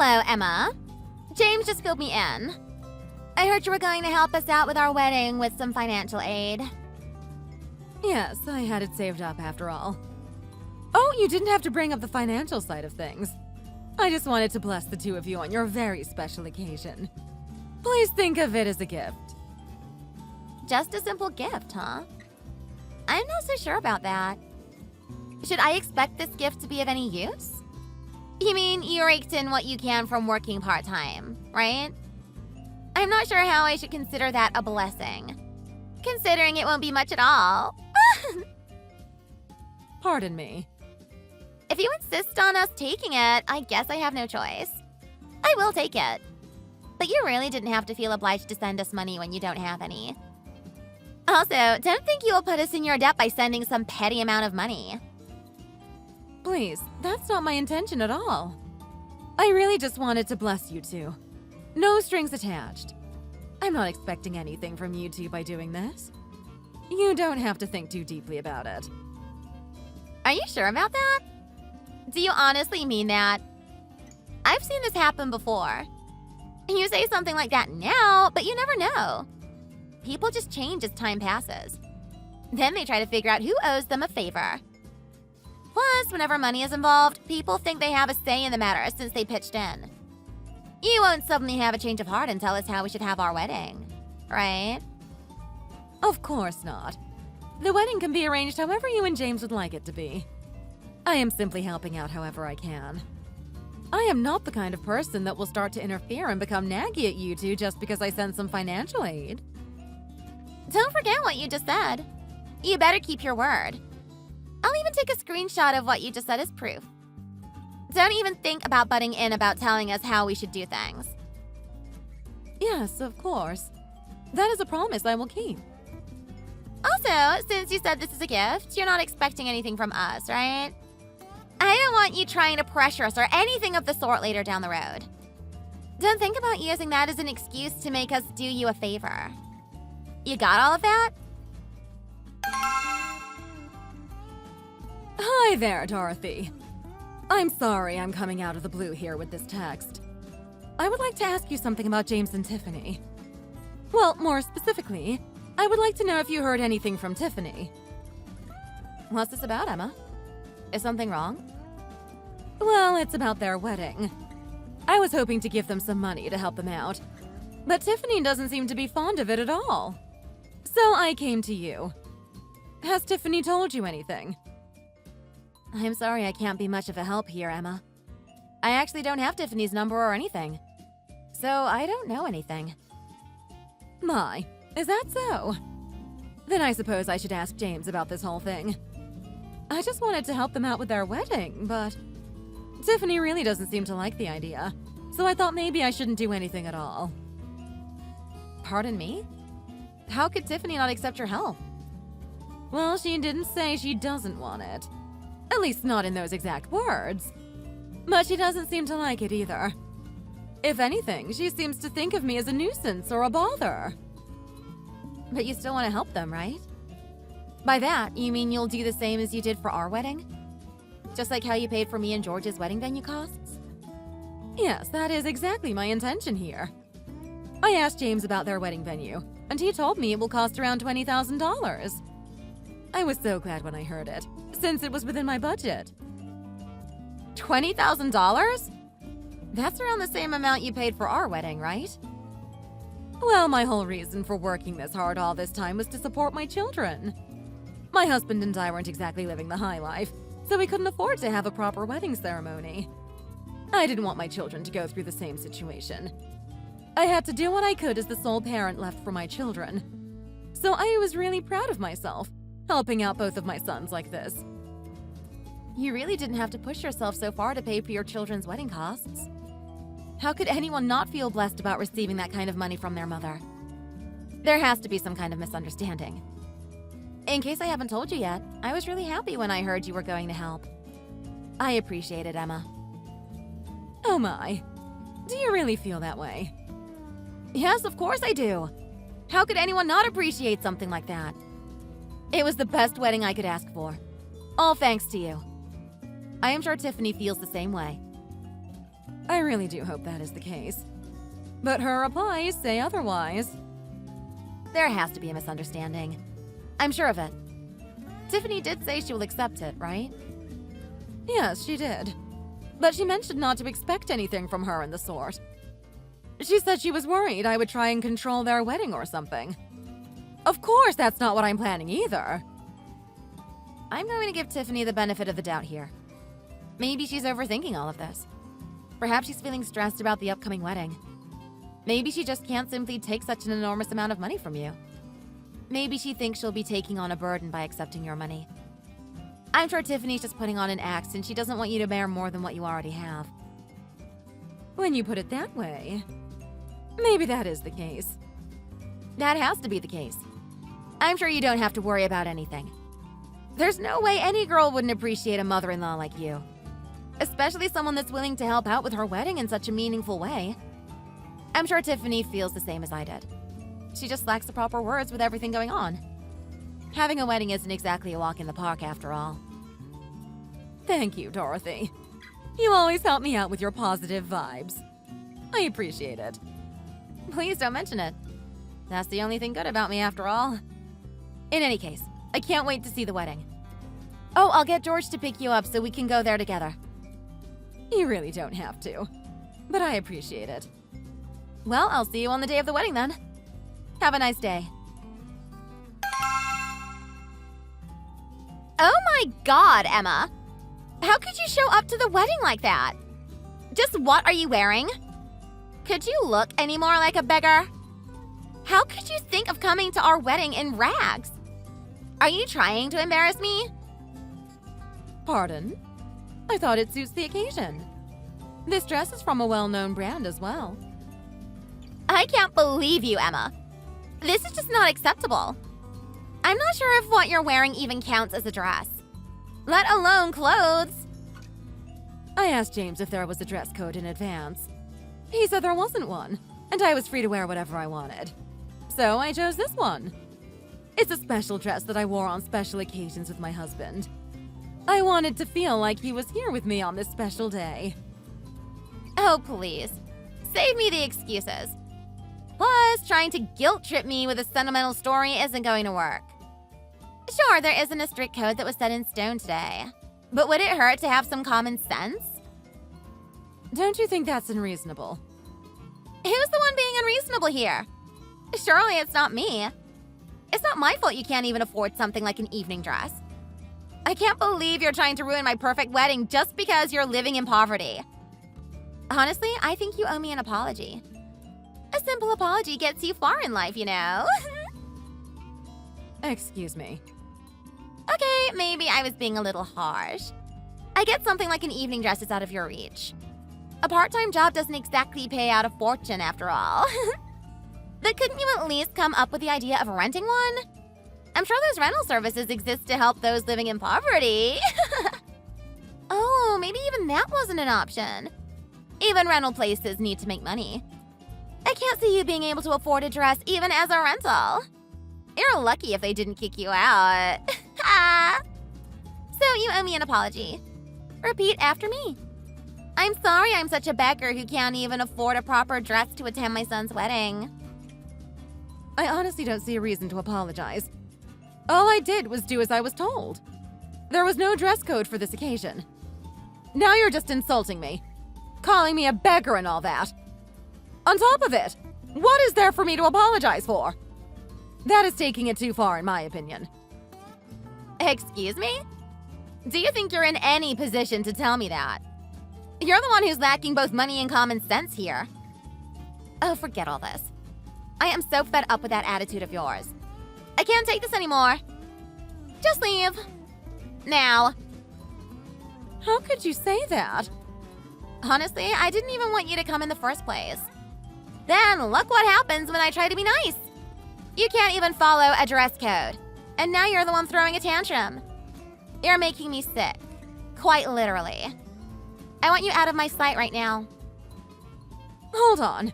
Hello, Emma. James just filled me in. I heard you were going to help us out with our wedding with some financial aid. Yes, I had it saved up after all. Oh, you didn't have to bring up the financial side of things. I just wanted to bless the two of you on your very special occasion. Please think of it as a gift. Just a simple gift, huh? I'm not so sure about that. Should I expect this gift to be of any use? You mean you raked in what you can from working part-time, right? I'm not sure how I should consider that a blessing, considering it won't be much at all. Pardon me. If you insist on us taking it, I guess I have no choice. I will take it. But you really didn't have to feel obliged to send us money when you don't have any. Also, don't think you will put us in your debt by sending some petty amount of money. Please, that's not my intention at all. I really just wanted to bless you two. No strings attached. I'm not expecting anything from you two by doing this. You don't have to think too deeply about it. Are you sure about that? Do you honestly mean that? I've seen this happen before. You say something like that now, but you never know. People just change as time passes. Then they try to figure out who owes them a favor. Plus, whenever money is involved, people think they have a say in the matter since they pitched in. You won't suddenly have a change of heart and tell us how we should have our wedding, right? Of course not. The wedding can be arranged however you and James would like it to be. I am simply helping out however I can. I am not the kind of person that will start to interfere and become naggy at you two just because I send some financial aid. Don't forget what you just said. You better keep your word. I'll even take a screenshot of what you just said as proof. Don't even think about butting in about telling us how we should do things. Yes, of course. That is a promise I will keep. Also, since you said this is a gift, you're not expecting anything from us, right? I don't want you trying to pressure us or anything of the sort later down the road. Don't think about using that as an excuse to make us do you a favor. You got all of that? Hi there, Dorothy. I'm sorry I'm coming out of the blue here with this text. I would like to ask you something about James and Tiffany. Well, more specifically, I would like to know if you heard anything from Tiffany. What's this about, Emma? Is something wrong? Well, it's about their wedding. I was hoping to give them some money to help them out, but Tiffany doesn't seem to be fond of it at all. So I came to you. Has Tiffany told you anything? I'm sorry I can't be much of a help here, Emma. I actually don't have Tiffany's number or anything. So I don't know anything. My, is that so? Then I suppose I should ask James about this whole thing. I just wanted to help them out with their wedding, but Tiffany really doesn't seem to like the idea, so I thought maybe I shouldn't do anything at all. Pardon me? How could Tiffany not accept your help? Well, she didn't say she doesn't want it. At least not in those exact words. But she doesn't seem to like it either. If anything, she seems to think of me as a nuisance or a bother. But you still want to help them, right? By that, you mean you'll do the same as you did for our wedding? Just like how you paid for me and George's wedding venue costs? Yes, that is exactly my intention here. I asked James about their wedding venue, and he told me it will cost around $20,000. I was so glad when I heard it, since it was within my budget. $20,000? That's around the same amount you paid for our wedding, right? Well, my whole reason for working this hard all this time was to support my children. My husband and I weren't exactly living the high life, so we couldn't afford to have a proper wedding ceremony. I didn't want my children to go through the same situation. I had to do what I could as the sole parent left for my children. So I was really proud of myself, helping out both of my sons like this. You really didn't have to push yourself so far to pay for your children's wedding costs. How could anyone not feel blessed about receiving that kind of money from their mother? There has to be some kind of misunderstanding. In case I haven't told you yet, I was really happy when I heard you were going to help. I appreciate it, Emma. Oh my, do you really feel that way? Yes, of course I do. How could anyone not appreciate something like that? It was the best wedding I could ask for. All thanks to you. I am sure Tiffany feels the same way. I really do hope that is the case. But her replies say otherwise. There has to be a misunderstanding. I'm sure of it. Tiffany did say she will accept it, right? Yes, she did. But she mentioned not to expect anything from her in the sort. She said she was worried I would try and control their wedding or something. Of course, that's not what I'm planning either. I'm going to give Tiffany the benefit of the doubt here. Maybe she's overthinking all of this. Perhaps she's feeling stressed about the upcoming wedding. Maybe she just can't simply take such an enormous amount of money from you. Maybe she thinks she'll be taking on a burden by accepting your money. I'm sure Tiffany's just putting on an act and she doesn't want you to bear more than what you already have. When you put it that way, maybe that is the case. That has to be the case. I'm sure you don't have to worry about anything. There's no way any girl wouldn't appreciate a mother-in-law like you. Especially someone that's willing to help out with her wedding in such a meaningful way. I'm sure Tiffany feels the same as I did. She just lacks the proper words with everything going on. Having a wedding isn't exactly a walk in the park after all. Thank you, Dorothy. You always help me out with your positive vibes. I appreciate it. Please don't mention it. That's the only thing good about me after all. In any case, I can't wait to see the wedding. Oh, I'll get George to pick you up so we can go there together. You really don't have to, but I appreciate it. Well, I'll see you on the day of the wedding then. Have a nice day. Oh my God, Emma. How could you show up to the wedding like that? Just what are you wearing? Could you look any more like a beggar? How could you think of coming to our wedding in rags? Are you trying to embarrass me? Pardon? I thought it suits the occasion. This dress is from a well-known brand as well. I can't believe you, Emma. This is just not acceptable. I'm not sure if what you're wearing even counts as a dress, let alone clothes. I asked James if there was a dress code in advance. He said there wasn't one, and I was free to wear whatever I wanted. So I chose this one. It's a special dress that I wore on special occasions with my husband. I wanted to feel like he was here with me on this special day. Oh, please. Save me the excuses. Plus, trying to guilt trip me with a sentimental story isn't going to work. Sure, there isn't a strict code that was set in stone today. But would it hurt to have some common sense? Don't you think that's unreasonable? Who's the one being unreasonable here? Surely it's not me. It's not my fault you can't even afford something like an evening dress. I can't believe you're trying to ruin my perfect wedding just because you're living in poverty. Honestly, I think you owe me an apology. A simple apology gets you far in life, you know? Excuse me. Okay, maybe I was being a little harsh. I get something like an evening dress is out of your reach. A part-time job doesn't exactly pay out a fortune after all. But couldn't you at least come up with the idea of renting one? I'm sure those rental services exist to help those living in poverty. Oh, maybe even that wasn't an option. Even rental places need to make money. I can't see you being able to afford a dress even as a rental. You're lucky if they didn't kick you out. So you owe me an apology. Repeat after me. I'm sorry I'm such a beggar who can't even afford a proper dress to attend my son's wedding. I honestly don't see a reason to apologize. All I did was do as I was told. There was no dress code for this occasion. Now you're just insulting me, calling me a beggar and all that. On top of it, what is there for me to apologize for? That is taking it too far, in my opinion. Excuse me? Do you think you're in any position to tell me that? You're the one who's lacking both money and common sense here. Oh, forget all this. I am so fed up with that attitude of yours. I can't take this anymore. Just leave. Now. How could you say that? Honestly, I didn't even want you to come in the first place. Then look what happens when I try to be nice. You can't even follow a dress code. And now you're the one throwing a tantrum. You're making me sick. Quite literally. I want you out of my sight right now. Hold on.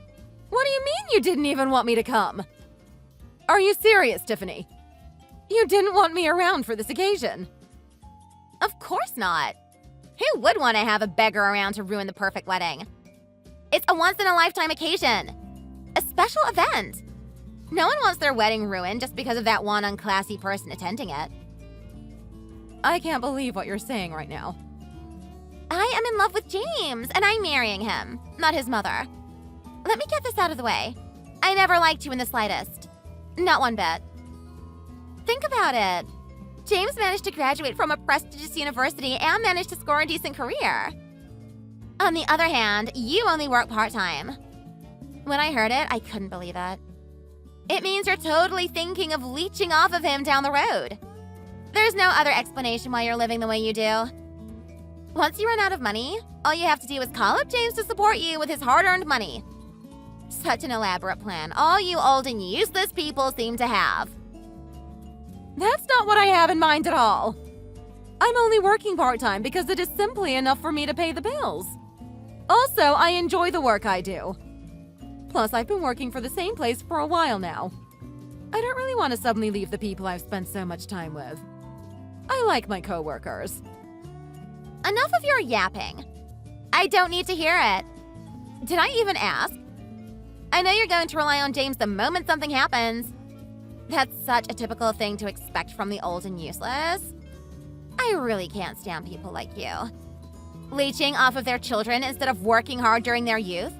What do you mean you didn't even want me to come? Are you serious, Tiffany? You didn't want me around for this occasion. Of course not. Who would want to have a beggar around to ruin the perfect wedding? It's a once-in-a-lifetime occasion. A special event. No one wants their wedding ruined just because of that one unclassy person attending it. I can't believe what you're saying right now. I am in love with James, and I'm marrying him, not his mother. Let me get this out of the way. I never liked you in the slightest. Not one bit. Think about it. James managed to graduate from a prestigious university and managed to score a decent career. On the other hand, you only work part-time. When I heard it, I couldn't believe it. It means you're totally thinking of leeching off of him down the road. There's no other explanation why you're living the way you do. Once you run out of money, all you have to do is call up James to support you with his hard-earned money. Such an elaborate plan all you old and useless people seem to have. That's not what I have in mind at all. I'm only working part-time because it is simply enough for me to pay the bills. Also, I enjoy the work I do. Plus, I've been working for the same place for a while now. I don't really want to suddenly leave the people I've spent so much time with. I like my coworkers. Enough of your yapping. I don't need to hear it. Did I even ask? I know you're going to rely on James the moment something happens. That's such a typical thing to expect from the old and useless. I really can't stand people like you. Leeching off of their children instead of working hard during their youth.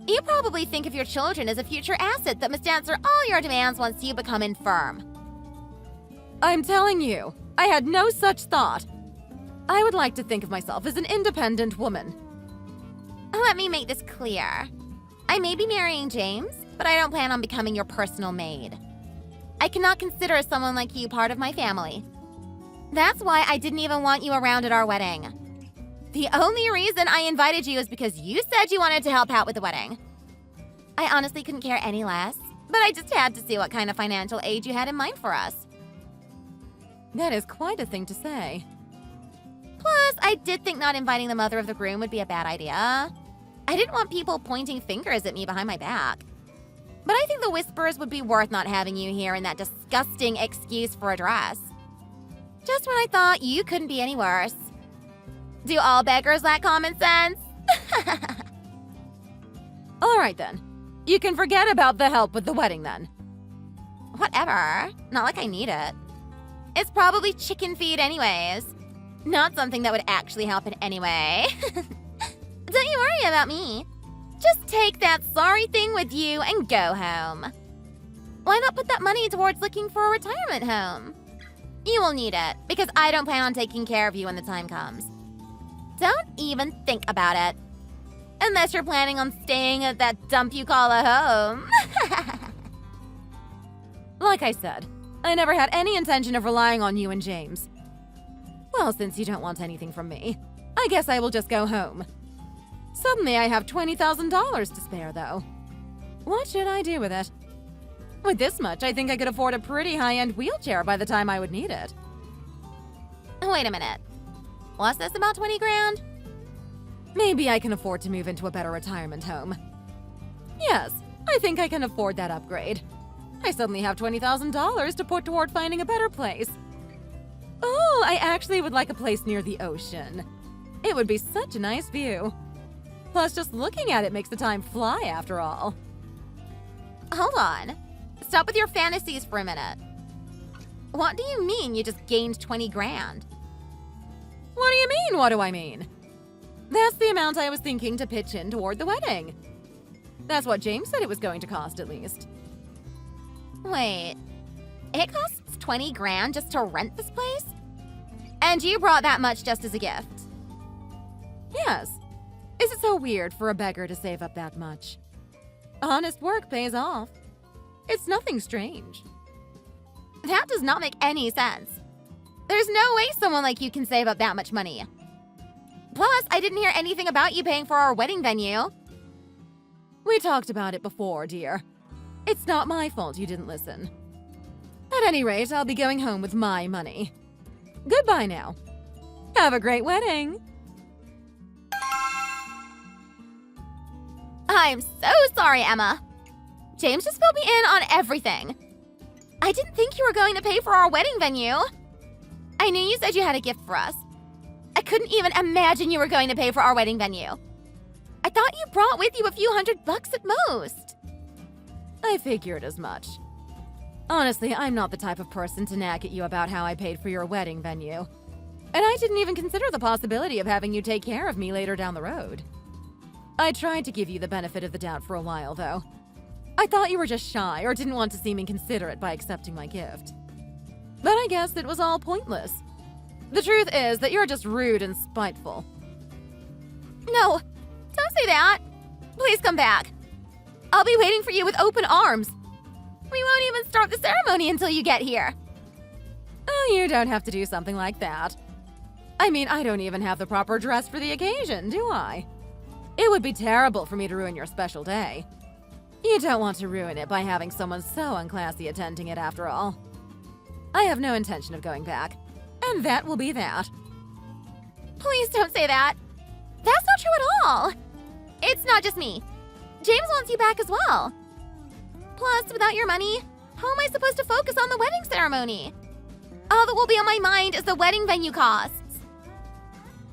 You probably think of your children as a future asset that must answer all your demands once you become infirm. I'm telling you, I had no such thought. I would like to think of myself as an independent woman. Let me make this clear. I may be marrying James, but I don't plan on becoming your personal maid. I cannot consider someone like you part of my family. That's why I didn't even want you around at our wedding. The only reason I invited you is because you said you wanted to help out with the wedding. I honestly couldn't care any less, but I just had to see what kind of financial aid you had in mind for us. That is quite a thing to say. Plus, I did think not inviting the mother of the groom would be a bad idea. I didn't want people pointing fingers at me behind my back. But I think the whispers would be worth not having you here in that disgusting excuse for a dress. Just when I thought you couldn't be any worse. Do all beggars lack common sense? All right then. You can forget about the help with the wedding then. Whatever. Not like I need it. It's probably chicken feed anyways. Not something that would actually help in any way. Don't you worry about me. Just take that sorry thing with you and go home. Why not put that money towards looking for a retirement home? You will need it, because I don't plan on taking care of you when the time comes. Don't even think about it. Unless you're planning on staying at that dump you call a home. Like I said, I never had any intention of relying on you and James. Well, since you don't want anything from me, I guess I will just go home. Suddenly I have $20,000 to spare, though. What should I do with it? With this much, I think I could afford a pretty high-end wheelchair by the time I would need it. Wait a minute. Was this about 20 grand? Maybe I can afford to move into a better retirement home. Yes, I think I can afford that upgrade. I suddenly have $20,000 to put toward finding a better place. Oh, I actually would like a place near the ocean. It would be such a nice view. Plus, just looking at it makes the time fly after all. Hold on. Stop with your fantasies for a minute. What do you mean you just gained 20 grand? What do you mean, what do I mean? That's the amount I was thinking to pitch in toward the wedding. That's what James said it was going to cost, at least. Wait, it costs 20 grand just to rent this place? And you brought that much just as a gift? Yes. Is it so weird for a beggar to save up that much? Honest work pays off. It's nothing strange. That does not make any sense. There's no way someone like you can save up that much money. Plus, I didn't hear anything about you paying for our wedding venue. We talked about it before, dear. It's not my fault you didn't listen. At any rate, I'll be going home with my money. Goodbye now. Have a great wedding. I'm so sorry, Emma. James just filled me in on everything. I didn't think you were going to pay for our wedding venue. I knew you said you had a gift for us. I couldn't even imagine you were going to pay for our wedding venue. I thought you brought with you a few $100 at most. I figured as much. Honestly, I'm not the type of person to nag at you about how I paid for your wedding venue. And I didn't even consider the possibility of having you take care of me later down the road. I tried to give you the benefit of the doubt for a while, though. I thought you were just shy or didn't want to seem inconsiderate by accepting my gift. But I guess it was all pointless. The truth is that you're just rude and spiteful. No, don't say that. Please come back. I'll be waiting for you with open arms. We won't even start the ceremony until you get here. Oh, you don't have to do something like that. I mean, I don't even have the proper dress for the occasion, do I? It would be terrible for me to ruin your special day. You don't want to ruin it by having someone so unclassy attending it after all. I have no intention of going back, and that will be that. Please don't say that. That's not true at all. It's not just me. James wants you back as well. Plus, without your money, how am I supposed to focus on the wedding ceremony? All that will be on my mind is the wedding venue costs.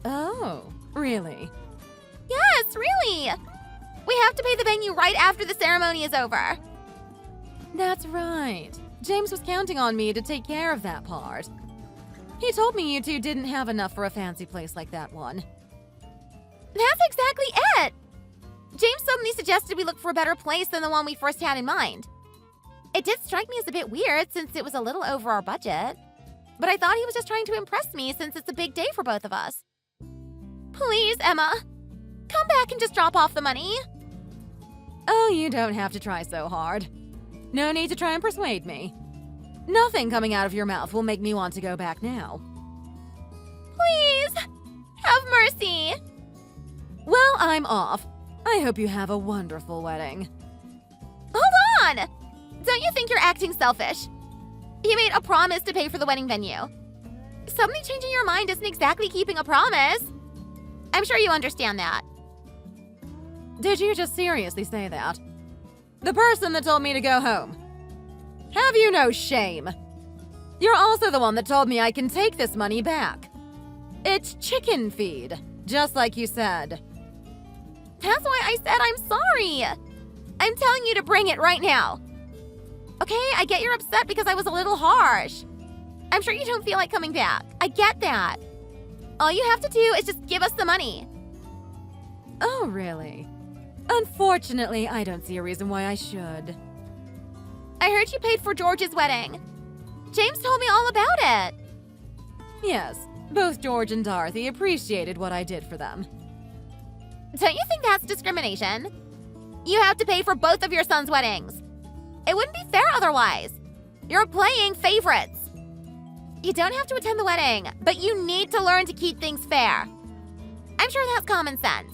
Oh, really? Yes, really. We have to pay the venue right after the ceremony is over. That's right. James was counting on me to take care of that part. He told me you two didn't have enough for a fancy place like that one. That's exactly it. James suddenly suggested we look for a better place than the one we first had in mind. It did strike me as a bit weird since it was a little over our budget, but I thought he was just trying to impress me since it's a big day for both of us. Please, Emma, come back and just drop off the money. Oh, you don't have to try so hard. No need to try and persuade me. Nothing coming out of your mouth will make me want to go back now. Please, have mercy. Well, I'm off. I hope you have a wonderful wedding. Hold on! Don't you think you're acting selfish? You made a promise to pay for the wedding venue. Suddenly changing your mind isn't exactly keeping a promise. I'm sure you understand that. Did you just seriously say that? The person that told me to go home. Have you no shame? You're also the one that told me I can take this money back. It's chicken feed, just like you said. That's why I said I'm sorry. I'm telling you to bring it right now. Okay, I get you're upset because I was a little harsh. I'm sure you don't feel like coming back. I get that. All you have to do is just give us the money. Oh, really? Unfortunately, I don't see a reason why I should. I heard you paid for George's wedding. James told me all about it. Yes, both George and Dorothy appreciated what I did for them. Don't you think that's discrimination? You have to pay for both of your sons' weddings. It wouldn't be fair otherwise. You're playing favorites. You don't have to attend the wedding, but you need to learn to keep things fair. I'm sure that's common sense.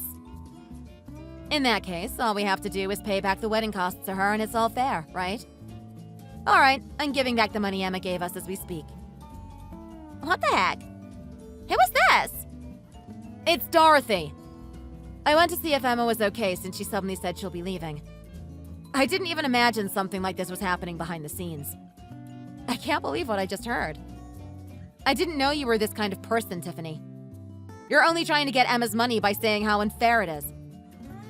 In that case, all we have to do is pay back the wedding costs to her and it's all fair, right? All right, I'm giving back the money Emma gave us as we speak. What the heck? Who was this? It's Dorothy. I went to see if Emma was okay since she suddenly said she'll be leaving. I didn't even imagine something like this was happening behind the scenes. I can't believe what I just heard. I didn't know you were this kind of person, Tiffany. You're only trying to get Emma's money by saying how unfair it is.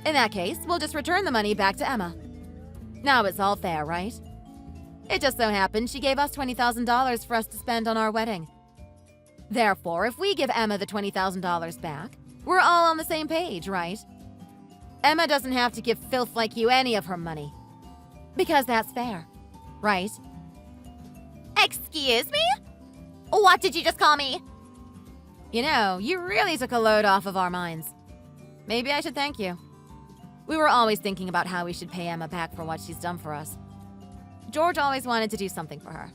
In that case, we'll just return the money back to Emma. Now it's all fair, right? It just so happened she gave us $20,000 for us to spend on our wedding. Therefore, if we give Emma the $20,000 back, we're all on the same page, right? Emma doesn't have to give filth like you any of her money. Because that's fair, right? Excuse me? What did you just call me? You know, you really took a load off of our minds. Maybe I should thank you. We were always thinking about how we should pay Emma back for what she's done for us. George always wanted to do something for her.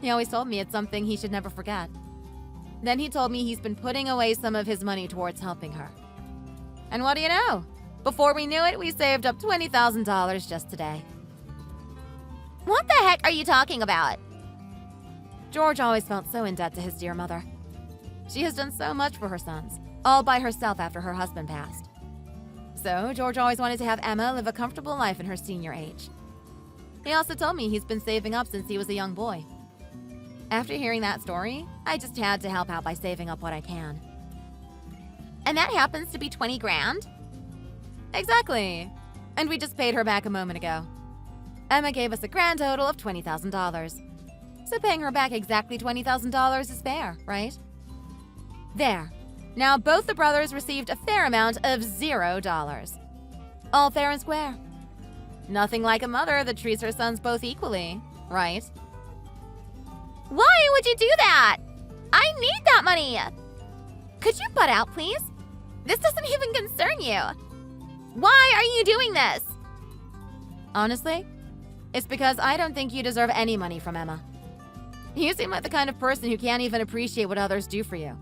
He always told me it's something he should never forget. Then he told me he's been putting away some of his money towards helping her. And what do you know? Before we knew it, we saved up $20,000 just today. What the heck are you talking about? George always felt so in debt to his dear mother. She has done so much for her sons, all by herself after her husband passed. So, George always wanted to have Emma live a comfortable life in her senior age. He also told me he's been saving up since he was a young boy. After hearing that story, I just had to help out by saving up what I can. And that happens to be 20 grand? Exactly. And we just paid her back a moment ago. Emma gave us a grand total of $20,000. So paying her back exactly $20,000 is fair, right? There. Now both the brothers received a fair amount of $0. All fair and square. Nothing like a mother that treats her sons both equally, right? Why would you do that? I need that money. Could you butt out, please? This doesn't even concern you. Why are you doing this? Honestly, it's because I don't think you deserve any money from Emma. You seem like the kind of person who can't even appreciate what others do for you.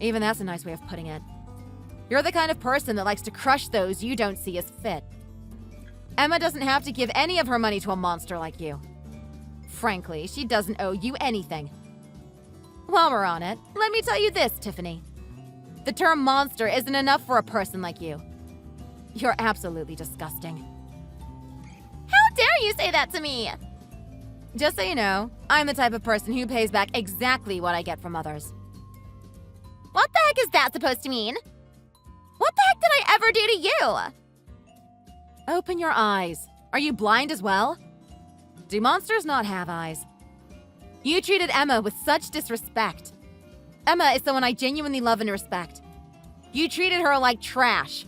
Even that's a nice way of putting it. You're the kind of person that likes to crush those you don't see as fit. Emma doesn't have to give any of her money to a monster like you. Frankly, she doesn't owe you anything. While we're on it, let me tell you this, Tiffany. The term monster isn't enough for a person like you. You're absolutely disgusting. How dare you say that to me? Just so you know, I'm the type of person who pays back exactly what I get from others. What the heck is that supposed to mean? What the heck did I ever do to you? Open your eyes. Are you blind as well? Do monsters not have eyes? You treated Emma with such disrespect. Emma is someone I genuinely love and respect. You treated her like trash.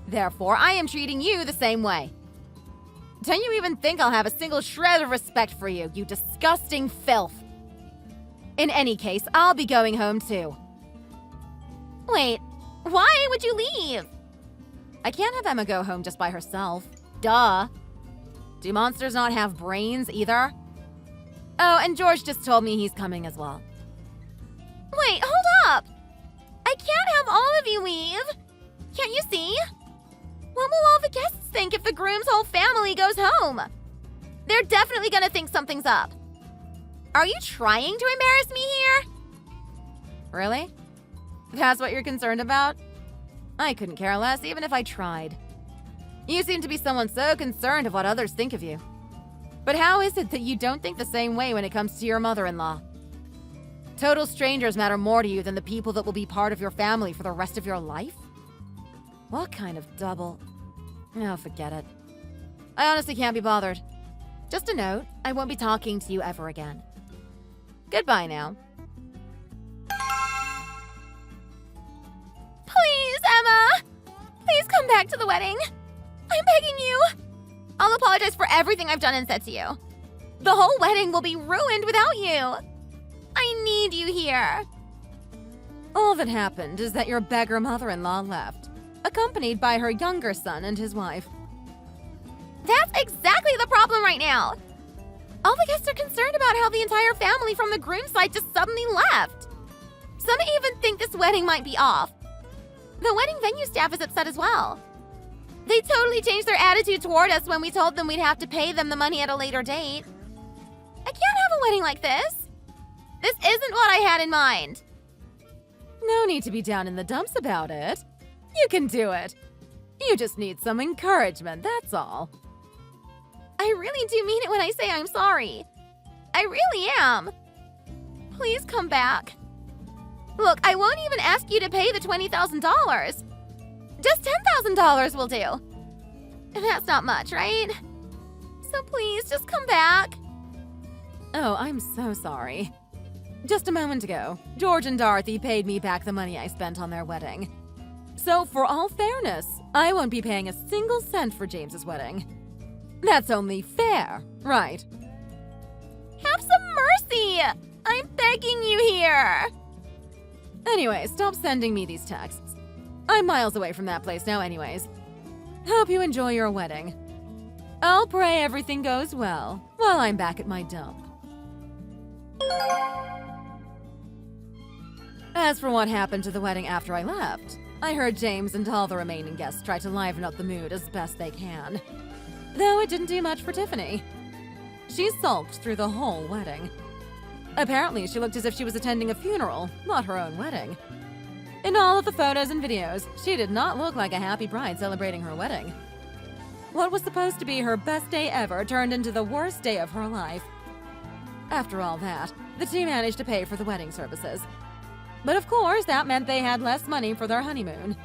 Therefore, I am treating you the same way. Don't you even think I'll have a single shred of respect for you, you disgusting filth? In any case, I'll be going home too. Wait, why would you leave? I can't have Emma go home just by herself. Duh. Do monsters not have brains either? Oh, and George just told me he's coming as well. Wait, hold up! I can't have all of you leave! Can't you see? What will all the guests think if the groom's whole family goes home? They're definitely gonna think something's up. Are you trying to embarrass me here? Really? That's what you're concerned about? I couldn't care less, even if I tried. You seem to be someone so concerned of what others think of you. But how is it that you don't think the same way when it comes to your mother-in-law? Total strangers matter more to you than the people that will be part of your family for the rest of your life? What kind of double? Oh, forget it. I honestly can't be bothered. Just a note, I won't be talking to you ever again. Goodbye now. Please, Emma! Please come back to the wedding. I'm begging you. I'll apologize for everything I've done and said to you. The whole wedding will be ruined without you. I need you here. All that happened is that your beggar mother-in-law left, accompanied by her younger son and his wife. That's exactly the problem right now. All the guests are concerned about how the entire family from the groom's side just suddenly left. Some even think this wedding might be off. The wedding venue staff is upset as well. They totally changed their attitude toward us when we told them we'd have to pay them the money at a later date. I can't have a wedding like this. This isn't what I had in mind. No need to be down in the dumps about it. You can do it. You just need some encouragement, that's all. I really do mean it when I say I'm sorry. I really am. Please come back. Look, I won't even ask you to pay the $20,000. Just $10,000 will do. And that's not much, right? So please, just come back. Oh, I'm so sorry. Just a moment ago, George and Dorothy paid me back the money I spent on their wedding. So for all fairness, I won't be paying a single cent for James's wedding. That's only fair, right? Have some mercy! I'm begging you here! Anyway, stop sending me these texts. I'm miles away from that place now anyways. Hope you enjoy your wedding. I'll pray everything goes well while I'm back at my dump. As for what happened to the wedding after I left, I heard James and all the remaining guests try to liven up the mood as best they can. Though it didn't do much for Tiffany. She sulked through the whole wedding. Apparently, she looked as if she was attending a funeral, not her own wedding. In all of the photos and videos, she did not look like a happy bride celebrating her wedding. What was supposed to be her best day ever turned into the worst day of her life. After all that, the team managed to pay for the wedding services. But of course, that meant they had less money for their honeymoon.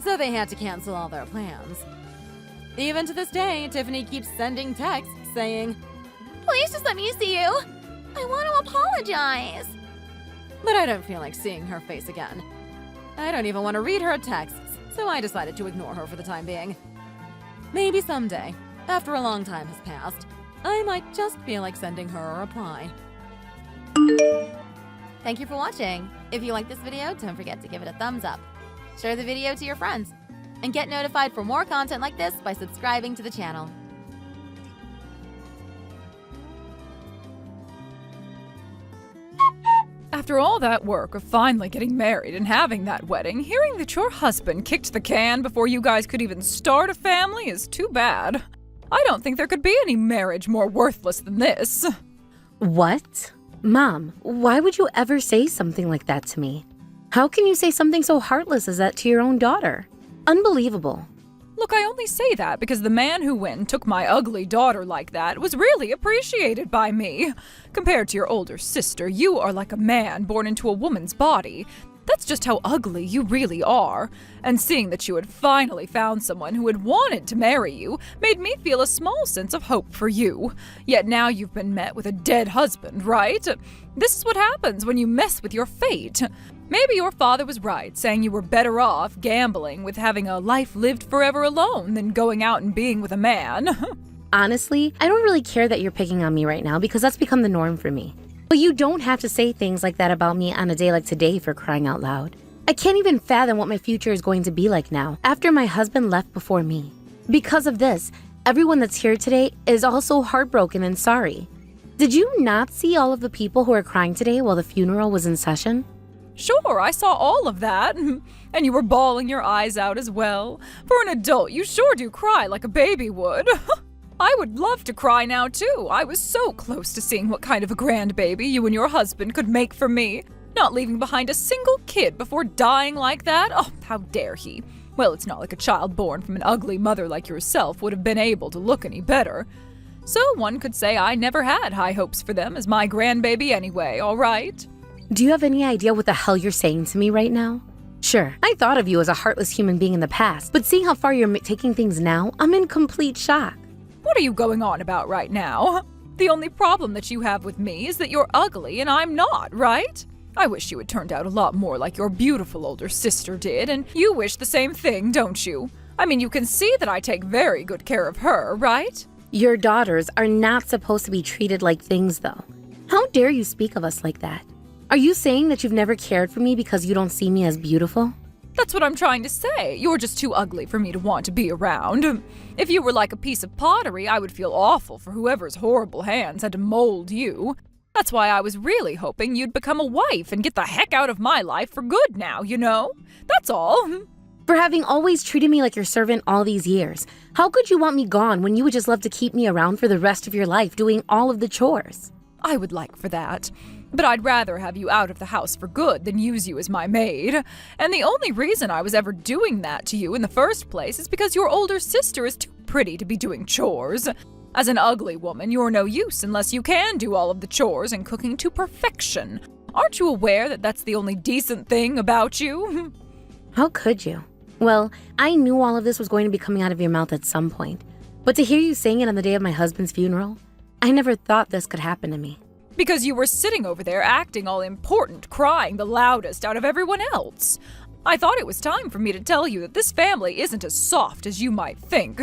so they had to cancel all their plans. Even to this day, Tiffany keeps sending texts saying, Please just let me see you. I want to apologize. but I don't feel like seeing her face again. I don't even want to read her texts, so I decided to ignore her for the time being. Maybe someday, after a long time has passed, I might just feel like sending her a reply. Thank you for watching. If you like this video, don't forget to give it a thumbs up. Share the video to your friends. And get notified for more content like this by subscribing to the channel. After all that work of finally getting married and having that wedding, hearing that your husband kicked the can before you guys could even start a family is too bad. I don't think there could be any marriage more worthless than this. What? Mom, why would you ever say something like that to me? How can you say something so heartless as that to your own daughter? Unbelievable. Look, I only say that because the man who went and took my ugly daughter like that was really appreciated by me. Compared to your older sister, you are like a man born into a woman's body. That's just how ugly you really are. And seeing that you had finally found someone who had wanted to marry you made me feel a small sense of hope for you. Yet now you've been met with a dead husband, right? This is what happens when you mess with your fate. Maybe your father was right, saying you were better off gambling with having a life lived forever alone than going out and being with a man. Honestly, I don't really care that you're picking on me right now because that's become the norm for me. But you don't have to say things like that about me on a day like today, for crying out loud. I can't even fathom what my future is going to be like now, after my husband left before me. Because of this, everyone that's here today is also heartbroken and sorry. Did you not see all of the people who are crying today while the funeral was in session? Sure, I saw all of that. And you were bawling your eyes out as well. For an adult, you sure do cry like a baby would. I would love to cry now, too. I was so close to seeing what kind of a grandbaby you and your husband could make for me. Not leaving behind a single kid before dying like that. Oh, how dare he. Well, it's not like a child born from an ugly mother like yourself would have been able to look any better. So one could say I never had high hopes for them as my grandbaby anyway, all right? Do you have any idea what the hell you're saying to me right now? Sure, I thought of you as a heartless human being in the past, but seeing how far you're taking things now, I'm in complete shock. What are you going on about right now? The only problem that you have with me is that you're ugly and I'm not, right? I wish you had turned out a lot more like your beautiful older sister did, and you wish the same thing, don't you? I mean, you can see that I take very good care of her, right? Your daughters are not supposed to be treated like things, though. How dare you speak of us like that? Are you saying that you've never cared for me because you don't see me as beautiful? That's what I'm trying to say. You're just too ugly for me to want to be around. If you were like a piece of pottery, I would feel awful for whoever's horrible hands had to mold you. That's why I was really hoping you'd become a wife and get the heck out of my life for good now, you know? That's all. For having always treated me like your servant all these years, how could you want me gone when you would just love to keep me around for the rest of your life doing all of the chores? I would like for that. But I'd rather have you out of the house for good than use you as my maid. And the only reason I was ever doing that to you in the first place is because your older sister is too pretty to be doing chores. As an ugly woman, you're no use unless you can do all of the chores and cooking to perfection. Aren't you aware that that's the only decent thing about you? How could you? Well, I knew all of this was going to be coming out of your mouth at some point. But to hear you saying it on the day of my husband's funeral, I never thought this could happen to me. Because you were sitting over there acting all important, crying the loudest out of everyone else. I thought it was time for me to tell you that this family isn't as soft as you might think.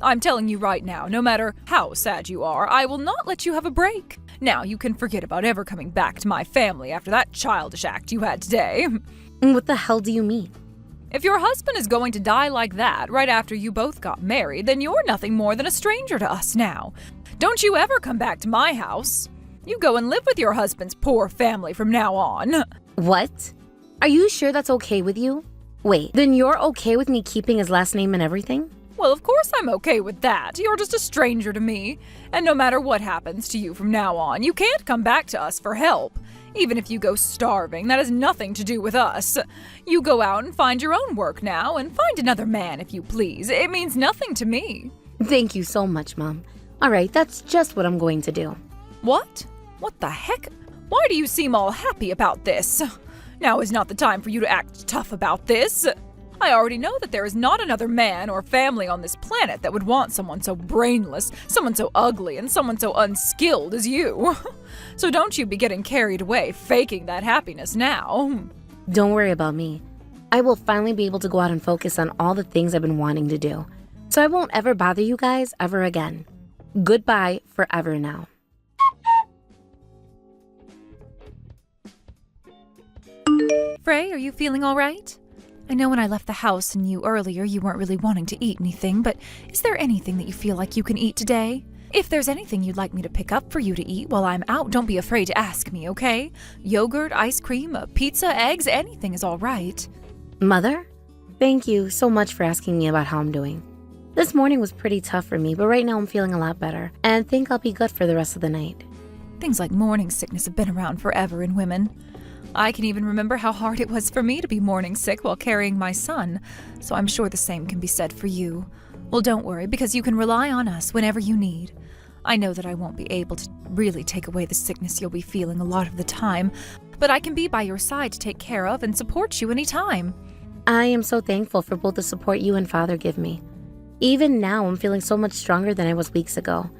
I'm telling you right now, no matter how sad you are, I will not let you have a break. Now you can forget about ever coming back to my family after that childish act you had today. What the hell do you mean? If your husband is going to die like that right after you both got married, then you're nothing more than a stranger to us now. Don't you ever come back to my house. You go and live with your husband's poor family from now on. What? Are you sure that's okay with you? Wait, then you're okay with me keeping his last name and everything? Well, of course I'm okay with that. You're just a stranger to me. And no matter what happens to you from now on, you can't come back to us for help. Even if you go starving, that has nothing to do with us. You go out and find your own work now, and find another man if you please. It means nothing to me. Thank you so much, Mom. All right, that's just what I'm going to do. What? What the heck? Why do you seem all happy about this? Now is not the time for you to act tough about this. I already know that there is not another man or family on this planet that would want someone so brainless, someone so ugly, and someone so unskilled as you. So don't you be getting carried away faking that happiness now. Don't worry about me. I will finally be able to go out and focus on all the things I've been wanting to do. So I won't ever bother you guys ever again. Goodbye forever now. Frey, are you feeling all right? I know when I left the house and you earlier, you weren't really wanting to eat anything, but is there anything that you feel like you can eat today? If there's anything you'd like me to pick up for you to eat while I'm out, don't be afraid to ask me, okay? Yogurt, ice cream, pizza, eggs, anything is all right. Mother, thank you so much for asking me about how I'm doing. This morning was pretty tough for me, but right now I'm feeling a lot better and think I'll be good for the rest of the night. Things like morning sickness have been around forever in women. I can even remember how hard it was for me to be morning sick while carrying my son, so I'm sure the same can be said for you. Well, don't worry, because you can rely on us whenever you need. I know that I won't be able to really take away the sickness you'll be feeling a lot of the time, but I can be by your side to take care of and support you anytime. I am so thankful for both the support you and Father give me. Even now, I'm feeling so much stronger than I was weeks ago.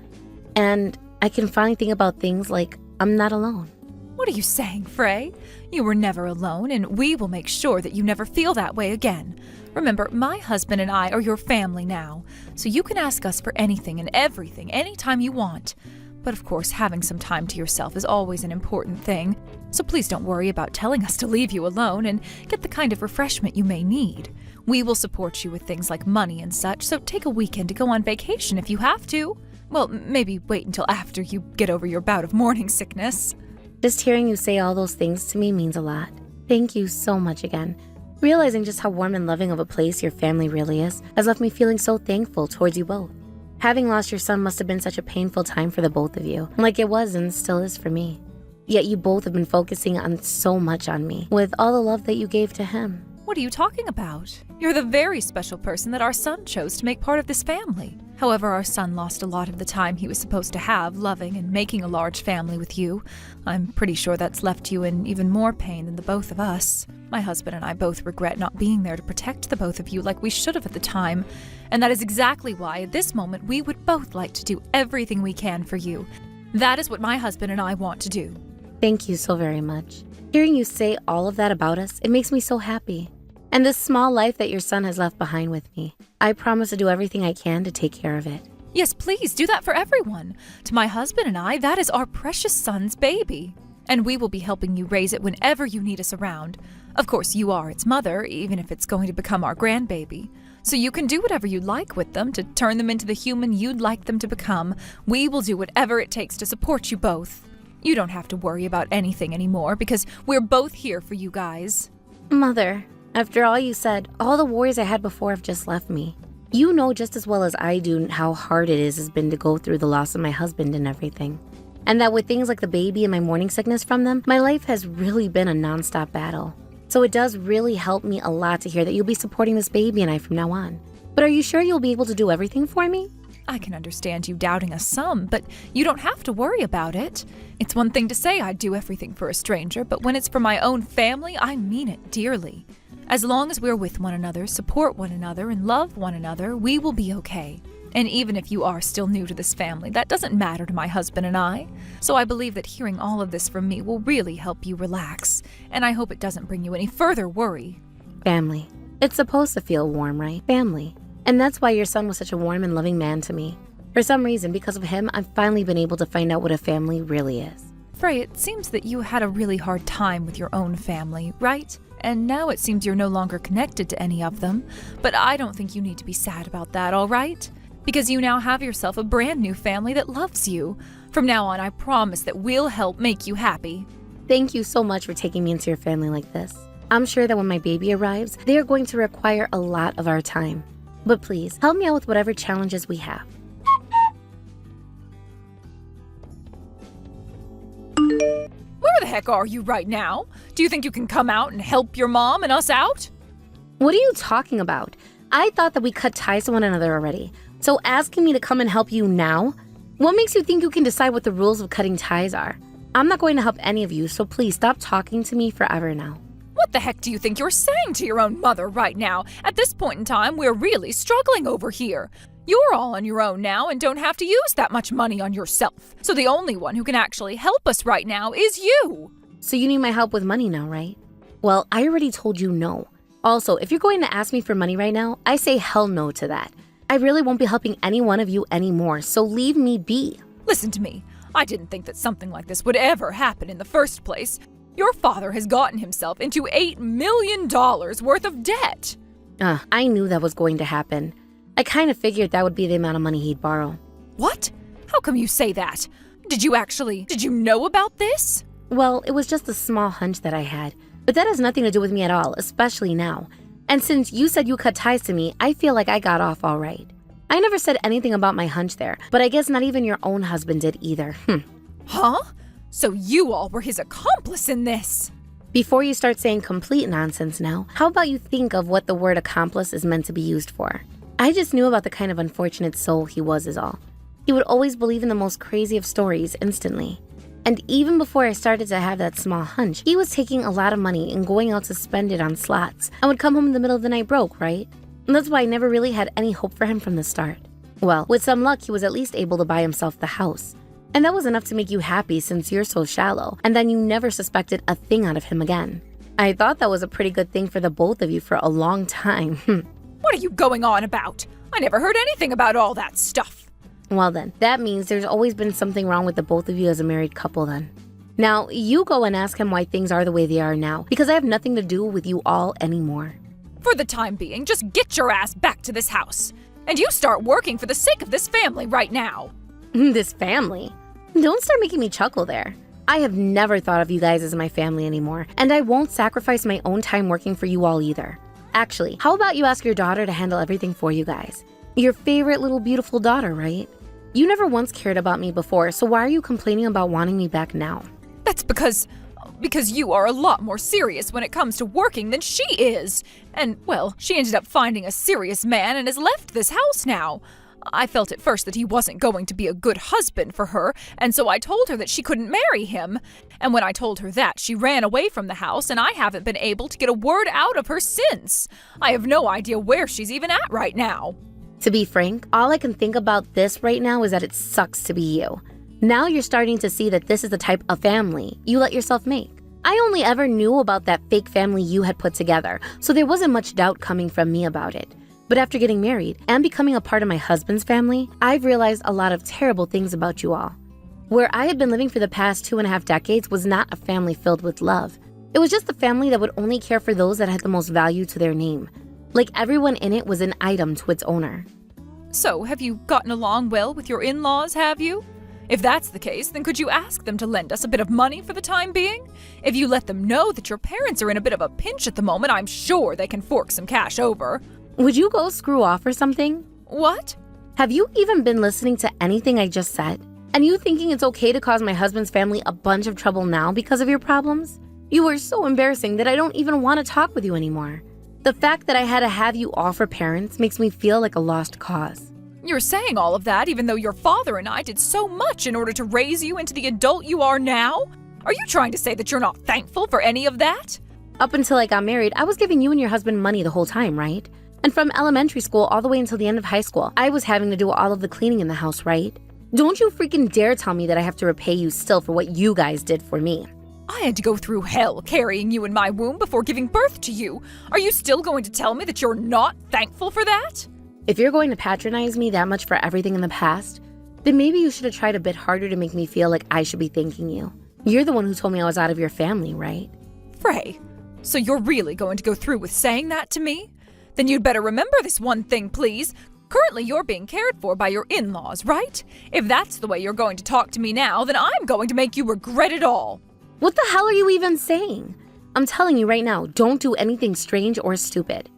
And I can finally think about things like I'm not alone. What are you saying, Frey? You were never alone, and we will make sure that you never feel that way again. Remember, my husband and I are your family now, so you can ask us for anything and everything anytime you want. But of course, having some time to yourself is always an important thing, so please don't worry about telling us to leave you alone and get the kind of refreshment you may need. We will support you with things like money and such, so take a weekend to go on vacation if you have to. Well, maybe wait until after you get over your bout of morning sickness. Just hearing you say all those things to me means a lot. Thank you so much again. Realizing just how warm and loving of a place your family really is has left me feeling so thankful towards you both. Having lost your son must have been such a painful time for the both of you, like it was and still is for me. Yet you both have been focusing on so much on me, with all the love that you gave to him. What are you talking about? You're the very special person that our son chose to make part of this family. However, our son lost a lot of the time he was supposed to have loving and making a large family with you. I'm pretty sure that's left you in even more pain than the both of us. My husband and I both regret not being there to protect the both of you like we should have at the time. And that is exactly why, at this moment, we would both like to do everything we can for you. That is what my husband and I want to do. Thank you so very much. Hearing you say all of that about us, it makes me so happy. And this small life that your son has left behind with me, I promise to do everything I can to take care of it. Yes, please, do that for everyone. To my husband and I, that is our precious son's baby. And we will be helping you raise it whenever you need us around. Of course, you are its mother, even if it's going to become our grandbaby. So you can do whatever you'd like with them to turn them into the human you'd like them to become. We will do whatever it takes to support you both. You don't have to worry about anything anymore because we're both here for you guys. Mother, after all you said, all the worries I had before have just left me. You know just as well as I do how hard it has been to go through the loss of my husband and everything. And that with things like the baby and my morning sickness from them, my life has really been a nonstop battle. So it does really help me a lot to hear that you'll be supporting this baby and I from now on. But are you sure you'll be able to do everything for me? I can understand you doubting us some, but you don't have to worry about it. It's one thing to say I'd do everything for a stranger, but when it's for my own family, I mean it dearly. As long as we're with one another, support one another, and love one another, we will be okay. And even if you are still new to this family, that doesn't matter to my husband and I. So I believe that hearing all of this from me will really help you relax, and I hope it doesn't bring you any further worry. Family. It's supposed to feel warm, right? Family. And that's why your son was such a warm and loving man to me. For some reason, because of him, I've finally been able to find out what a family really is. Frey, it seems that you had a really hard time with your own family, right? And now it seems you're no longer connected to any of them. But I don't think you need to be sad about that, all right? Because you now have yourself a brand new family that loves you. From now on, I promise that we'll help make you happy. Thank you so much for taking me into your family like this. I'm sure that when my baby arrives, they are going to require a lot of our time. But please, help me out with whatever challenges we have. Where the heck are you right now? Do you think you can come out and help your mom and us out? What are you talking about? I thought that we cut ties to one another already. So asking me to come and help you now? What makes you think you can decide what the rules of cutting ties are? I'm not going to help any of you, so please stop talking to me forever now. What the heck do you think you're saying to your own mother right now? At this point in time, we're really struggling over here. You're all on your own now and don't have to use that much money on yourself. So the only one who can actually help us right now is you. So you need my help with money now, right? Well, I already told you no. Also, if you're going to ask me for money right now, I say hell no to that. I really won't be helping any one of you anymore, so leave me be. Listen to me. I didn't think that something like this would ever happen in the first place. Your father has gotten himself into $8 million worth of debt. I knew that was going to happen. I kind of figured that would be the amount of money he'd borrow. What? How come you say that? Did you know about this? Well, it was just a small hunch that I had. But that has nothing to do with me at all, especially now. And since you said you cut ties to me, I feel like I got off all right. I never said anything about my hunch there, but I guess not even your own husband did either. Huh? So you all were his accomplice in this? Before you start saying complete nonsense now, how about you think of what the word accomplice is meant to be used for? I just knew about the kind of unfortunate soul he was is all. He would always believe in the most crazy of stories instantly. And even before I started to have that small hunch, he was taking a lot of money and going out to spend it on slots and would come home in the middle of the night broke, right? And that's why I never really had any hope for him from the start. Well, with some luck, he was at least able to buy himself the house. And that was enough to make you happy since you're so shallow, and then you never suspected a thing out of him again. I thought that was a pretty good thing for the both of you for a long time. What are you going on about? I never heard anything about all that stuff. Well then, that means there's always been something wrong with the both of you as a married couple then. Now, you go and ask him why things are the way they are now, because I have nothing to do with you all anymore. For the time being, just get your ass back to this house. And you start working for the sake of this family right now. This family? Don't start making me chuckle there. I have never thought of you guys as my family anymore, and I won't sacrifice my own time working for you all either. Actually, how about you ask your daughter to handle everything for you guys? Your favorite little beautiful daughter, right? You never once cared about me before, so why are you complaining about wanting me back now? That's because you are a lot more serious when it comes to working than she is. And, well, she ended up finding a serious man and has left this house now. I felt at first that he wasn't going to be a good husband for her, and so I told her that she couldn't marry him. And when I told her that, she ran away from the house, and I haven't been able to get a word out of her since. I have no idea where she's even at right now. To be frank, all I can think about this right now is that it sucks to be you. Now you're starting to see that this is the type of family you let yourself make. I only ever knew about that fake family you had put together, so there wasn't much doubt coming from me about it. But after getting married and becoming a part of my husband's family, I've realized a lot of terrible things about you all. Where I had been living for the past 2.5 decades was not a family filled with love. It was just a family that would only care for those that had the most value to their name. Like everyone in it was an item to its owner. So, have you gotten along well with your in-laws, have you? If that's the case, then could you ask them to lend us a bit of money for the time being? If you let them know that your parents are in a bit of a pinch at the moment, I'm sure they can fork some cash over. Would you go screw off or something? What? Have you even been listening to anything I just said? And you thinking it's okay to cause my husband's family a bunch of trouble now because of your problems? You are so embarrassing that I don't even want to talk with you anymore. The fact that I had to have you all for parents makes me feel like a lost cause. You're saying all of that even though your father and I did so much in order to raise you into the adult you are now? Are you trying to say that you're not thankful for any of that? Up until I got married, I was giving you and your husband money the whole time, right? And from elementary school all the way until the end of high school, I was having to do all of the cleaning in the house, right? Don't you freaking dare tell me that I have to repay you still for what you guys did for me. I had to go through hell carrying you in my womb before giving birth to you. Are you still going to tell me that you're not thankful for that? If you're going to patronize me that much for everything in the past, then maybe you should have tried a bit harder to make me feel like I should be thanking you. You're the one who told me I was out of your family, right? Frey, so you're really going to go through with saying that to me? Then you'd better remember this one thing, please. Currently, you're being cared for by your in-laws, right? If that's the way you're going to talk to me now, then I'm going to make you regret it all. What the hell are you even saying? I'm telling you right now, don't do anything strange or stupid.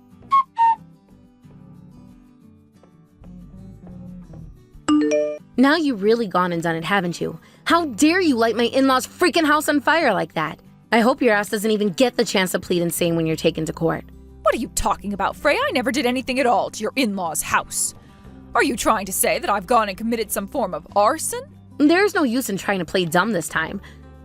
Now you've really gone and done it, haven't you? How dare you light my in-laws' freaking house on fire like that? I hope your ass doesn't even get the chance to plead insane when you're taken to court. What are you talking about, Frey? I never did anything at all to your in-laws' house. Are you trying to say that I've gone and committed some form of arson? There's no use in trying to play dumb this time.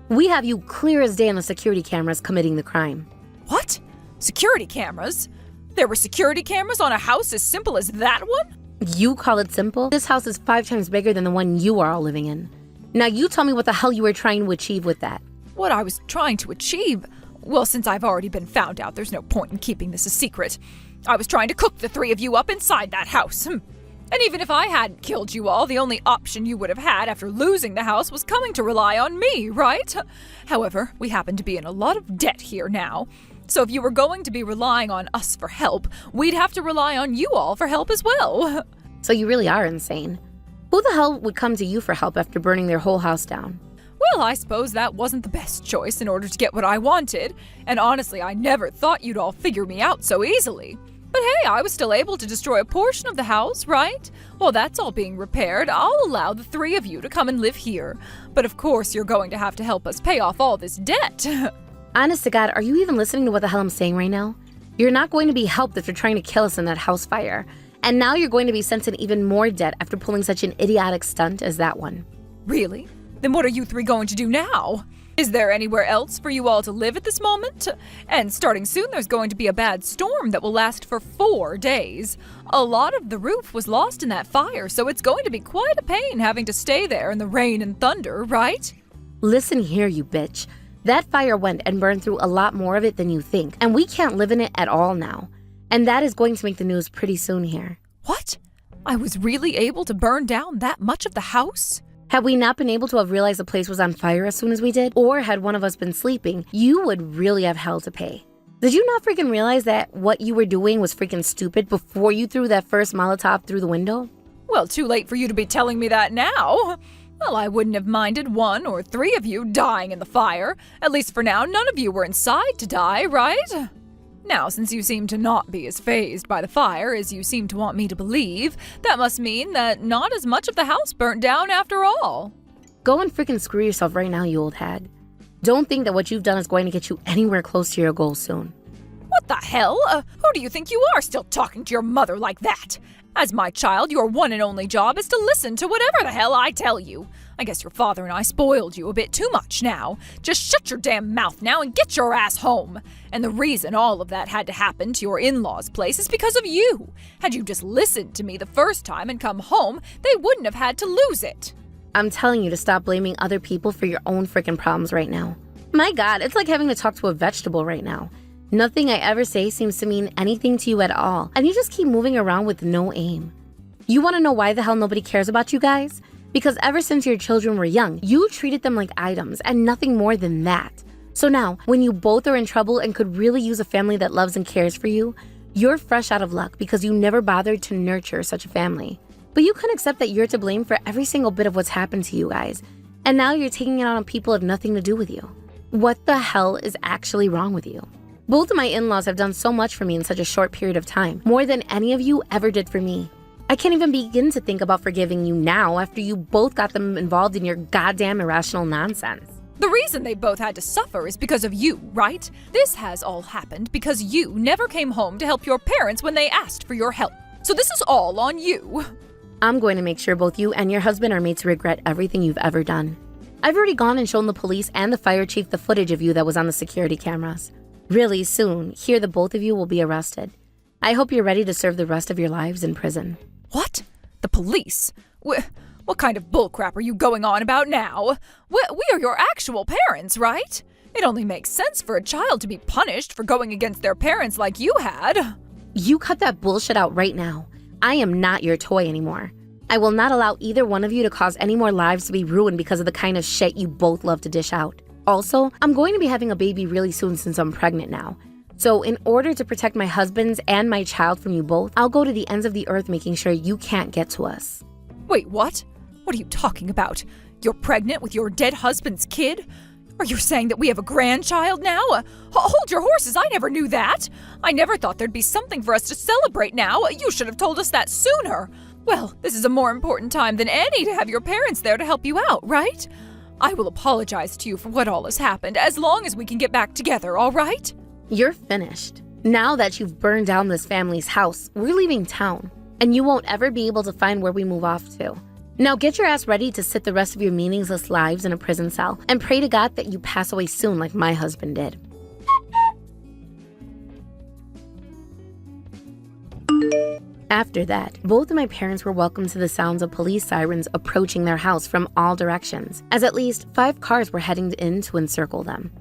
We have you clear as day on the security cameras committing the crime. What? Security cameras? There were security cameras on a house as simple as that one? You call it simple? This house is 5 times bigger than the one you are all living in. Now you tell me what the hell you were trying to achieve with that. What I was trying to achieve? Well, since I've already been found out, there's no point in keeping this a secret. I was trying to cook the 3 of you up inside that house. And even if I hadn't killed you all, the only option you would have had after losing the house was coming to rely on me, right? However, we happen to be in a lot of debt here now. So if you were going to be relying on us for help, we'd have to rely on you all for help as well. So you really are insane. Who the hell would come to you for help after burning their whole house down? Well, I suppose that wasn't the best choice in order to get what I wanted. And honestly, I never thought you'd all figure me out so easily. But hey, I was still able to destroy a portion of the house, right? While that's all being repaired, I'll allow the 3 of you to come and live here. But of course, you're going to have to help us pay off all this debt. Honest to God, are you even listening to what the hell I'm saying right now? You're not going to be helped if you're trying to kill us in that house fire. And now you're going to be sent in even more debt after pulling such an idiotic stunt as that one. Really? Then what are you 3 going to do now? Is there anywhere else for you all to live at this moment? And starting soon, there's going to be a bad storm that will last for 4 days. A lot of the roof was lost in that fire, so it's going to be quite a pain having to stay there in the rain and thunder, right? Listen here, you bitch. That fire went and burned through a lot more of it than you think, and we can't live in it at all now. And that is going to make the news pretty soon here. What? I was really able to burn down that much of the house? Had we not been able to have realized the place was on fire as soon as we did, or had one of us been sleeping, you would really have hell to pay. Did you not freaking realize that what you were doing was freaking stupid before you threw that first Molotov through the window? Well, too late for you to be telling me that now. Well, I wouldn't have minded 1 or 3 of you dying in the fire. At least for now, none of you were inside to die, right? Now, since you seem to not be as fazed by the fire as you seem to want me to believe, that must mean that not as much of the house burnt down after all. Go and freaking screw yourself right now, you old hag. Don't think that what you've done is going to get you anywhere close to your goal soon. What the hell? Who do you think you are, still talking to your mother like that? As my child, your one and only job is to listen to whatever the hell I tell you. I guess your father and I spoiled you a bit too much now. Just shut your damn mouth now and get your ass home. And the reason all of that had to happen to your in-laws' place is because of you. Had you just listened to me the first time and come home, they wouldn't have had to lose it. I'm telling you to stop blaming other people for your own freaking problems right now. My God, it's like having to talk to a vegetable right now. Nothing I ever say seems to mean anything to you at all, and you just keep moving around with no aim. You want to know why the hell nobody cares about you guys? Because ever since your children were young, you treated them like items and nothing more than that. So now, when you both are in trouble and could really use a family that loves and cares for you, you're fresh out of luck because you never bothered to nurture such a family. But you can accept that you're to blame for every single bit of what's happened to you guys, and now you're taking it on people who have nothing to do with you. What the hell is actually wrong with you? Both of my in-laws have done so much for me in such a short period of time, more than any of you ever did for me. I can't even begin to think about forgiving you now after you both got them involved in your goddamn irrational nonsense. The reason they both had to suffer is because of you, right? This has all happened because you never came home to help your parents when they asked for your help. So this is all on you. I'm going to make sure both you and your husband are made to regret everything you've ever done. I've already gone and shown the police and the fire chief the footage of you that was on the security cameras. Really soon, here the both of you will be arrested. I hope you're ready to serve the rest of your lives in prison. What? The police? What kind of bullcrap are you going on about now? We are your actual parents, right? It only makes sense for a child to be punished for going against their parents like you had. You cut that bullshit out right now. I am not your toy anymore. I will not allow either one of you to cause any more lives to be ruined because of the kind of shit you both love to dish out. Also, I'm going to be having a baby really soon since I'm pregnant now. So in order to protect my husband's and my child from you both, I'll go to the ends of the earth making sure you can't get to us. Wait, what? What are you talking about? You're pregnant with your dead husband's kid? Are you saying that we have a grandchild now? Hold your horses, I never knew that. I never thought there'd be something for us to celebrate now. You should have told us that sooner. Well, this is a more important time than any to have your parents there to help you out, right? I will apologize to you for what all has happened, as long as we can get back together, all right? You're finished. Now that you've burned down this family's house, we're leaving town, and you won't ever be able to find where we move off to. Now get your ass ready to sit the rest of your meaningless lives in a prison cell and pray to God that you pass away soon like my husband did. After that, both of my parents were welcomed to the sounds of police sirens approaching their house from all directions, as at least 5 cars were heading in to encircle them.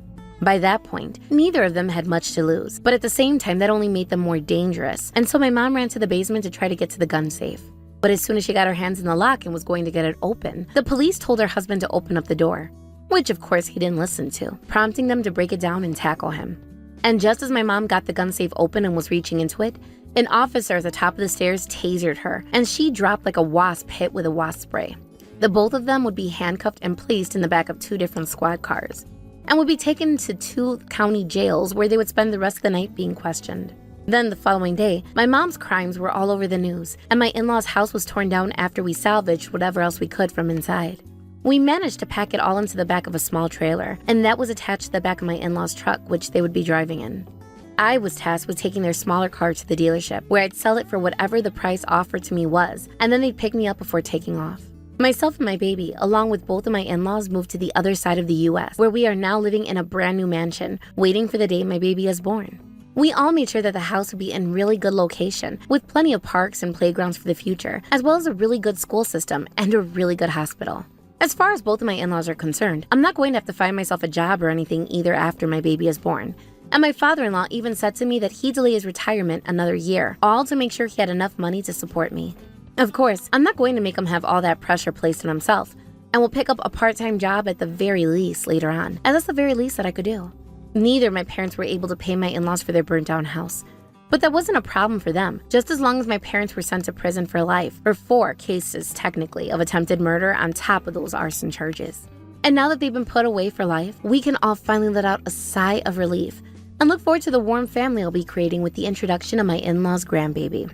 By that point, neither of them had much to lose, but at the same time, that only made them more dangerous, and so my mom ran to the basement to try to get to the gun safe. But as soon as she got her hands in the lock and was going to get it open, the police told her husband to open up the door, which of course he didn't listen to, prompting them to break it down and tackle him. And just as my mom got the gun safe open and was reaching into it, an officer at the top of the stairs tasered her, and she dropped like a wasp hit with a wasp spray. The both of them would be handcuffed and placed in the back of 2 different squad cars, and would be taken to 2 county jails where they would spend the rest of the night being questioned. Then the following day, my mom's crimes were all over the news, and my in-laws' house was torn down after we salvaged whatever else we could from inside. We managed to pack it all into the back of a small trailer, and that was attached to the back of my in-laws' truck, which they would be driving in. I was tasked with taking their smaller car to the dealership, where I'd sell it for whatever the price offered to me was, and then they'd pick me up before taking off. Myself and my baby, along with both of my in-laws, moved to the other side of the US, where we are now living in a brand new mansion, waiting for the day my baby is born. We all made sure that the house would be in really good location, with plenty of parks and playgrounds for the future, as well as a really good school system and a really good hospital. As far as both of my in-laws are concerned, I'm not going to have to find myself a job or anything either after my baby is born. And my father-in-law even said to me that he'd delay his retirement another year, all to make sure he had enough money to support me. Of course, I'm not going to make him have all that pressure placed on himself, and will pick up a part-time job at the very least later on, as that's the very least that I could do. Neither of my parents were able to pay my in-laws for their burnt-down house, but that wasn't a problem for them, just as long as my parents were sent to prison for life, for 4 cases technically of attempted murder on top of those arson charges. And now that they've been put away for life, we can all finally let out a sigh of relief and look forward to the warm family I'll be creating with the introduction of my in-laws' grandbaby.